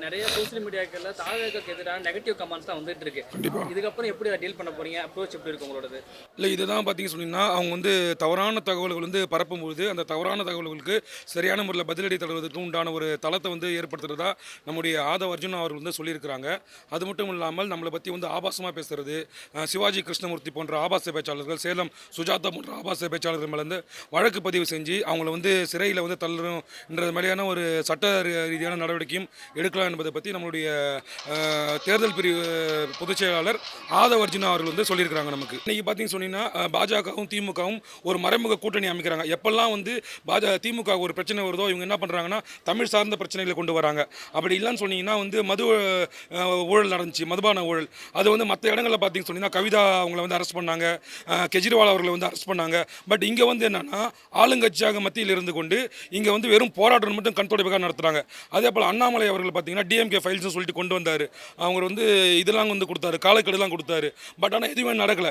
நிறைய சோஷியல் மீடியாக்கள்ல தாவேக்காக்கு எதிரான negative comments தான் வந்துட்டு இருக்கு. கண்டிப்பாக. இதுக்கப்புறம் எப்படி அதை டீல் பண்ண போறீங்க? அப்ரோச் எப்படி இருக்கு உங்களோடது? இல்லை இதுதான் பார்த்தீங்க சொன்னீங்கன்னா அவங்க வந்து தவறான தகவல்கள் வந்து பரப்பும்போது அந்த தவறான தகவல்களுக்கு சரியான முறையில் பதிலடி தருவதற்கு உண்டான ஒரு தளத்தை வந்து ஏற்படுத்துறதா நம்முடைய ஆதவ அர்ஜுன் அவர்கள் வந்து சொல்லியிருக்கிறாங்க. அது மட்டும் இல்லாமல் நம்மளை பற்றி வந்து ஆபாசமாக பேசுறது, சிவாஜி கிருஷ்ணமூர்த்தி போன்ற ஆபாச பேச்சாளர்கள், சேலம் சுஜாதா போன்ற ஆபாச பேச்சாளர்கள் மேலே வந்து வழக்கு பதிவு செஞ்சு அவங்கள வந்து சிறையில் வந்து தள்ளணும்ன்றது மாதிரியான ஒரு சட்ட ரீதியான நடவடிக்கையும் எடுக்கலாம் என்பதை பற்றி நம்மளுடைய தேர்தல் பிரிவு பொதுச் செயலாளர் ஆதவ அர்ஜுனா அவர்கள் வந்து சொல்லியிருக்கிறாங்க. நமக்கு இன்னைக்கு பார்த்தீங்கன்னு சொன்னீங்கன்னா பாஜகவும் திமுகவும் ஒரு மறைமுக கூட்டணி அமைக்கிறாங்க. எப்பெல்லாம் வந்து திமுக ஒரு பிரச்சனை வருதோ இவங்க என்ன பண்ணுறாங்கன்னா தமிழ் சார்ந்த பிரச்சனைகளை கொண்டு வராங்க. அப்படி இல்லைன்னு சொன்னீங்கன்னா வந்து மது ஊழல் நடந்துச்சு, மதுபான ஊழல். அது வந்து மற்ற இடங்களில் பார்த்தீங்கன்னு சொன்னீங்கன்னா கவிதா அவங்கள வந்து அரெஸ்ட் பண்ணாங்க, கெஜ்ரிவால் அவர்களை வந்து அரெஸ்ட் பண்ணாங்க. பட் இங்கே வந்து என்னன்னா ஆளுங்கட்சியாக மத்தியில் இருந்து கொண்டு இங்கே வந்து வெறும் போராட்டம் மட்டும் கண்துடைப்பாக நடத்துகிறாங்க. அதே போல் அண்ணாமலை அவர்கள் பார்த்தீங்கன்னா டிஎம்கே ஃபைல்ஸ்னு சொல்லிட்டு கொண்டு வந்தார். அவங்க வந்து இதெல்லாம் வந்து கொடுத்தாரு, காலக்கெடுலாம் கொடுத்தாரு. பட் ஆனால் எதுவுமே நடக்கலை.